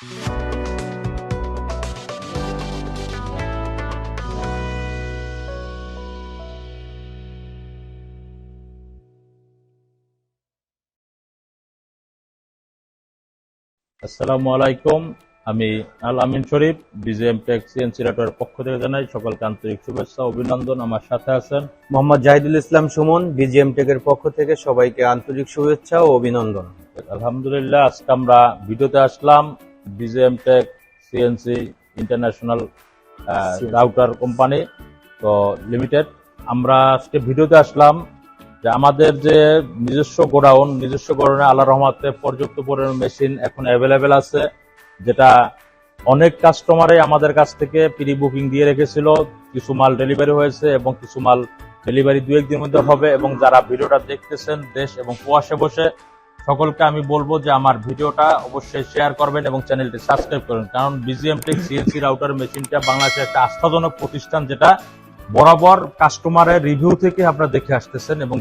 আসসালামু আলাইকুম। আমি আল-আমিন শরীফ বিজিএম টেক সিএনসি রাউটার পক্ষ থেকে জানাই সকলকে আন্তরিক শুভেচ্ছা অভিনন্দন। আমার সাথে আছেন মোহাম্মদ জাহিদুল ইসলাম সুমন। বিজিএম টেকের পক্ষ থেকে সবাইকে আন্তরিক শুভেচ্ছা ও অভিনন্দন। আলহামদুলিল্লাহ, আজকে আমরা ভিডিওতে আসলাম BGM tech CNC international router company তো লিমিটেড। আমরা আজকে ভিডিওতে আসলাম যে আমাদের যে নিজস্ব গোডাউনে আল্লাহর রহমতে পর্যাপ্ত পরিমাণ মেশিন এখন অ্যাভেলেবেল আছে, যেটা অনেক কাস্টমারে আমাদের কাছ থেকে প্রি বুকিং দিয়ে রেখেছিল। কিছু মাল ডেলিভারি হয়েছে এবং কিছু মাল ডেলিভারি 2-1 দিনের মধ্যে হবে। এবং যারা ভিডিওটা দেখতেছেন দেশ এবং প্রবাসে বসে, সকলকে আমি বলবো যে আমার ভিডিওটা অবশ্যই শেয়ার করবেন এবং চ্যানেলটি সাবস্ক্রাইব করবেন, কারণ বিজিএম টেক সিএনসি রাউটার মেশিনটা বাংলাদেশের একটা আস্থাজনক প্রতিষ্ঠান, যেটা বরাবর কাস্টমারের রিভিউ থেকে আপনারা দেখে আসতেছেন এবং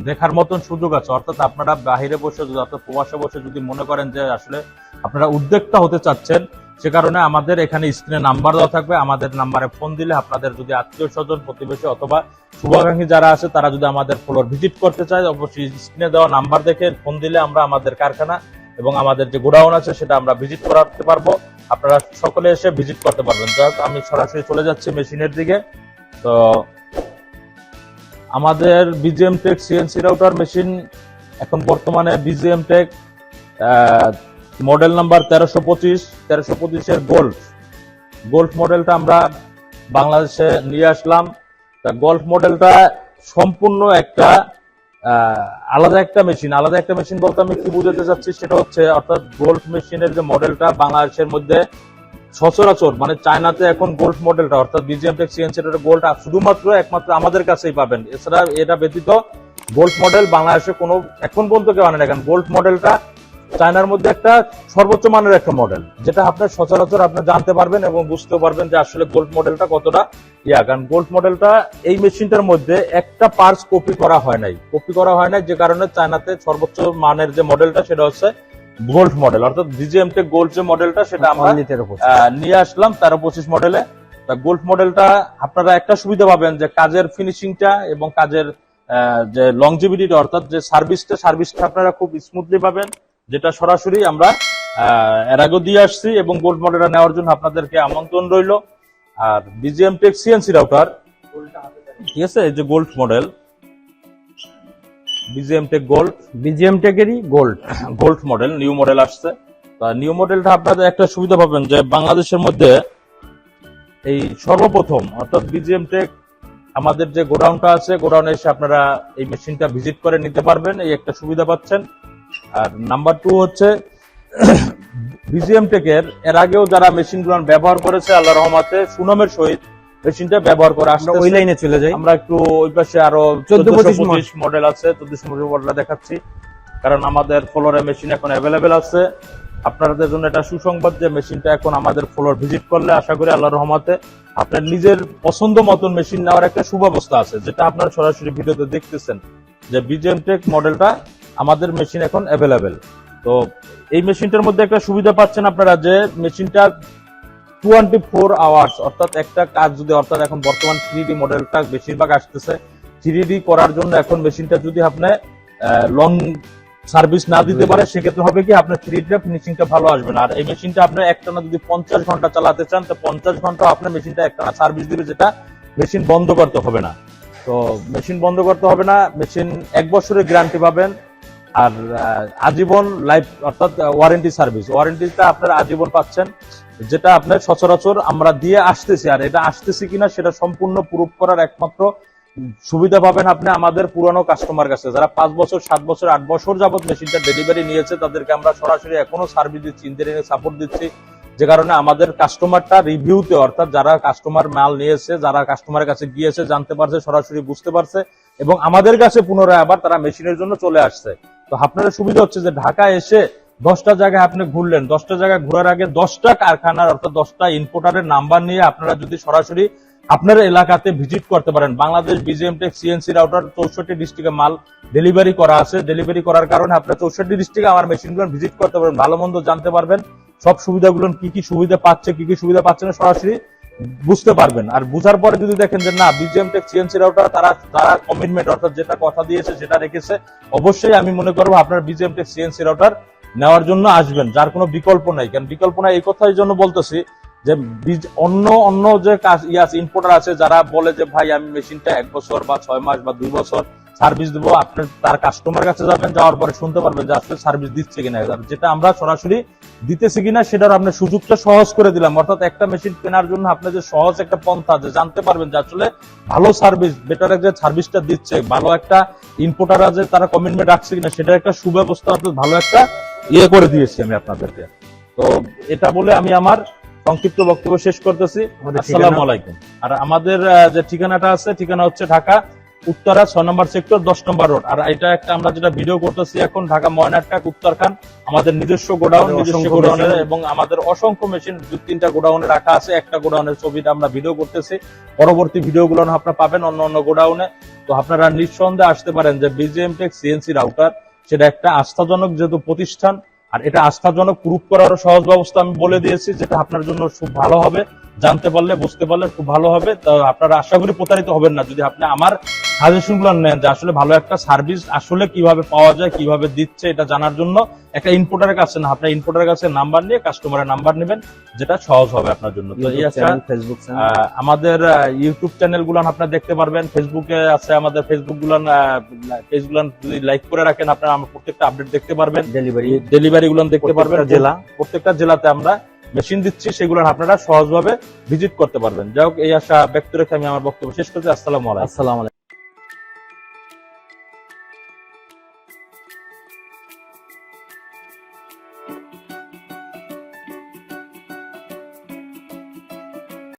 দেখার মতন সুযোগ আছে। অর্থাৎ আপনারা বাহিরে বসে অর্থাৎ প্রবাসে বসে যদি মনে করেন যে আসলে আপনারা উদ্যোক্তা হতে চাচ্ছেন, সে কারণে আমাদের এখানে স্ক্রিনে নাম্বার দেওয়া থাকবে। আমাদের নাম্বারে ফোন দিলে আপনাদের যদি আত্মীয় স্বজন, প্রতিবেশী অথবা শুভাকাঙ্ক্ষী যারা আছে তারা যদি আমাদের ফ্লোর ভিজিট করতে চায়, অবশ্যই স্ক্রিনে দেওয়া নাম্বার দেখে ফোন দিলে আমরা আমাদের কারখানা এবং আমাদের যে গোডাউন আছে সেটা আমরা ভিজিট করাতে পারবো। আপনারা সকলে এসে ভিজিট করতে পারবেন। যাই হোক, আমি সরাসরি চলে যাচ্ছি মেশিনের দিকে। তো আমাদের BGM tech CNC router machine এখন বর্তমানে বিজিএম টেক মডেল নাম্বার 1325 এর গোল্ড মডেলটা আমরা বাংলাদেশে নিয়ে আসলাম। তা গোল্ড মডেলটা সম্পূর্ণ একটা আলাদা একটা মেশিন বলতে আমি কি বুঝাতে চাচ্ছি সেটা হচ্ছে, অর্থাৎ গোল্ড মেশিনের যে মডেলটা বাংলাদেশের মধ্যে সচরাচর মানে চায়নাতে এখন গোল্ড মডেলটা অর্থাৎ বিজিএম টেক সিএনসি গোল্ড শুধুমাত্র একমাত্র আমাদের কাছেই পাবেন। এছাড়া এটা ব্যতীত গোল্ড মডেল বাংলাদেশে কোনো এখন পর্যন্ত কেউ আনে না। কারণ গোল্ড মডেলটা চায়নার মধ্যে একটা সর্বোচ্চ মানের একটা মডেল, যেটা আপনার সচরাচর আপনি জানতে পারবেন এবং বুঝতে পারবেন যে আসলে গোল্ড মডেলটা কতটা কারণ গোল্ড মডেলটা এই মেশিনটার মধ্যে একটা পার্টস কপি করা হয় নাই, যে কারণে চায়নাতে সর্বোচ্চ মানের যে মডেলটা সেটা হচ্ছে গোল্ড মডেল। অর্থাৎ বিজিএম টেক গোল্ড যে মডেলটা সেটা আমরা নিয়ে আসলাম 1325 মডেলে। গোল্ড মডেলটা আপনারা একটা সুবিধা পাবেন যে কাজের ফিনিশিংটা এবং কাজের যে লংজিভিটিটা অর্থাৎ যে সার্ভিসটা আপনারা খুব স্মুথলি পাবেন, যেটা সরাসরি আমরা এর আগে দিয়ে আসছি। এবং গোল্ড মডেলটা নেওয়ার জন্য আপনাদেরকে আমন্ত্রণ রইল। আর বিজিএম টেক সিএনসি রাউটার, ঠিক আছে, এই যে গোল্ড মডেল বিজিএম টেকেরই গোল্ড মডেল নিউ মডেল আসছে। নিউ মডেলটা আপনাদের একটা সুবিধা পাবেন যে বাংলাদেশের মধ্যে এই সর্বপ্রথম অর্থাৎ বিজিএম টেক আমাদের যে গোডাউনটা আছে, গোডাউনে এসে আপনারা এই মেশিনটা ভিজিট করে নিতে পারবেন, এই একটা সুবিধা পাচ্ছেন। আর নাম্বার 2 হচ্ছে বিজিএম টেকের এর আগেও যারা মেশিনগুলো ব্যবহার করেছে আল্লাহর রহমতে সুনামের সহিত মেশিনটা ব্যবহার করে আসছে। ওই লাইনে চলে যাই, আমরা একটু ওই পাশে আরো 1425 মডেল আছে, 1425 মডেল দেখাচ্ছি, কারণ আমাদের ফ্লোরে মেশিন এখন অ্যাভেলেবেল আছে। আপনাদের জন্য এটা সুসংবাদ যে মেশিনটা এখন আমাদের ফ্লোর ভিজিট করলে আশা করি আল্লাহর রহমতে আপনার নিজের পছন্দ মতন মেশিন নেওয়ার একটা সুব্যবস্থা আছে, যেটা আপনারা সরাসরি ভিডিওতে দেখতেছেন যে বিজিএম টেক মডেলটা আমাদের মেশিন এখন অ্যাভেলেবেল। তো এই মেশিনটার মধ্যে একটা সুবিধা পাচ্ছেন আপনারা যে মেশিনটা 24 আওয়ার্স অর্থাৎ একটা কাজ যদি অর্থাৎ এখন বর্তমান 3D মডেলটা বেশিরভাগ আসতেছে, 3D করার জন্য এখন মেশিনটা যদি আপনি লং সার্ভিস না দিতে পারে সেক্ষেত্রে হবে কি আপনার 3D ফিনিশিংটা ভালো আসবে না। আর এই মেশিনটা আপনি একটানা যদি 50 ঘন্টা চালাতে চান তো 50 ঘন্টা আপনার মেশিনটা একটানা সার্ভিস দিবে, যেটা মেশিন বন্ধ করতে হবে না। তো মেশিন বন্ধ করতে হবে না, মেশিন 1 বছরের গ্যারান্টি পাবেন। আর আজীবন লাইফ অর্থাৎ ওয়ারেন্টিটা আপনারা আজীবন পাচ্ছেন, যেটা আপনার সচরাচর আমরা দিয়ে আসতেছি। আর এটা আসতেছি কিনা সেটা সম্পূর্ণ প্রুফ করার একমাত্র সুবিধা পাবেন আপনি আমাদের পুরানো কাস্টমার কাছে, যারা 5 বছর 7 বছর 8 বছর যাবত মেশিনটা ডেলিভারি নিয়েছে, তাদেরকে আমরা সরাসরি এখনো সার্ভিস দিচ্ছি, ইঞ্জিনিয়ারিং সাপোর্ট দিচ্ছি। যে কারণে আমাদের কাস্টমারটা রিভিউতে অর্থাৎ যারা কাস্টমার মাল নিয়েছে, যারা কাস্টমারের কাছে গিয়েছে, জানতে পারছে, সরাসরি বুঝতে পারছে এবং আমাদের কাছে পুনরায় আবার তারা মেশিনের জন্য চলে আসছে। তো আপনাদের সুবিধা হচ্ছে যে ঢাকায় এসে 10টা জায়গায় আপনি ঘুরলেন, 10টা জায়গায় ঘোরার আগে 10টা কারখানার অর্থাৎ 10টা ইম্পোর্টারের নাম্বার নিয়ে আপনারা যদি সরাসরি আপনার এলাকাতে ভিজিট করতে পারেন। Bangladesh BGM tech CNC router 64 ডিস্ট্রিক্টে মাল ডেলিভারি করা আছে। ডেলিভারি করার কারণে আপনারা 64 ডিস্ট্রিক্টে আমার মেশিনগুলো ভিজিট করতে পারবেন, ভালো মন্দ জানতে পারবেন সব সুবিধাগুলো কি কি সুবিধা পাচ্ছে কি কি সুবিধা পাচ্ছে না সরাসরি বুঝতে পারবেন। আর বুঝার পরে যদি দেখেন যে না বিজিএম টেক সিএনসি রাউটার তারা কমিটমেন্ট অর্থাৎ যেটা কথা দিয়েছে সেটা রেখেছে, অবশ্যই আমি মনে করবো আপনার বিজিএম টেক সিএনসি রাউটার নেওয়ার জন্য আসবেন, যার কোনো বিকল্প নাই। কারণ বিকল্প নাই এই কথার জন্য বলতেছি যে অন্য যে ইম্পোর্টার আছে যারা বলে যে ভাই আমি মেশিনটা 1 বছর বা 6 মাস বা 2 বছর সার্ভিস দেবো, আপনি তার কাস্টমার কাছে যাবেন, যাওয়ার পরে শুনতে পারবেন যে আসলে সার্ভিস দিচ্ছে কিনা, যেটা আমরা সরাসরি দিতেছি কিনা সেটার আপনার সুযোগটা সহজ করে দিলাম। অর্থাৎ একটা মেশিন কেনার জন্য আপনি যে সহজ একটা পন্থা যে জানতে পারবেন যে আসলে ভালো সার্ভিস, বেটার যে সার্ভিসটা দিচ্ছে, ভালো একটা ইম্পোর্টার আছে তারা কমিটমেন্ট রাখছে কিনা সেটার একটা সুব্যবস্থা অর্থাৎ ভালো একটা করে দিয়েছি আমি আপনাদেরকে। তো এটা বলে আমি আমার সংক্ষিপ্ত বক্তব্য শেষ করতেছি। আসসালামু আলাইকুম। আর আমাদের যে ঠিকানাটা আছে, ঠিকানা হচ্ছে ঢাকা উত্তরা 6 নম্বর সেক্টর 10 নম্বর রোড। আর এটা একটা আমরা যেটা ভিডিও করতেছি এখন ঢাকা ময়নাট্টাক উত্তরখান, আমাদের নিজস্ব গোডাউন, এবং আমাদের অসংখ্য মেশিন 2-3টা গোডাউনে রাখা আছে। একটা গোডাউনের ছবিটা আমরা ভিডিও করতেছি, পরবর্তী ভিডিওগুলো আপনারা পাবেন অন্য গোডাউনে। তো আপনারা নিঃসন্দেহে আসতে পারেন যে বিজিএম টেক সিএনসি রাউটার সেটা একটা আস্থাজনক যেহেতু প্রতিষ্ঠান, আর এটা আস্থাজনক প্রুফ করারও সহজ ব্যবস্থা আমি বলে দিয়েছি, যেটা আপনার জন্য খুব ভালো হবে। জানতে পারলে বুঝতে পারলে খুব ভালো হবে। তো আপনারা আশা করি প্রতারিত হবেন না যদি আপনি আমার সাজেশন গুলো নেন যে আসলে ভালো একটা সার্ভিস আসলে কিভাবে পাওয়া যায়, কিভাবে দিচ্ছে এটা জানার জন্য একটা ইম্পোর্টারের কাছে না, আপনার ইম্পোর্টারের কাছে নাম্বার নিয়ে কাস্টমারের নাম্বার নেবেন, যেটা সহজ হবে আপনার জন্য। তো এই ফেসবুক আমাদের ইউটিউব চ্যানেল গুলো আপনারা দেখতে পারবেন, ফেসবুকে আছে আমাদের ফেসবুক গুলো যদি লাইক করে রাখেন আপনারা আমার প্রত্যেকটা আপডেট দেখতে পারবেন, ডেলিভারি গুলো দেখতে পারবেন। প্রত্যেকটা জেলাতে আমরা মেশিন দিচ্ছি, সেগুলো আপনারা সহজভাবে ভিজিট করতে পারবেন। যাই হোক, এই আশা ব্যক্ত রেখে আমি আমার বক্তব্য শেষ করছি। আসসালামু আলাইকুম।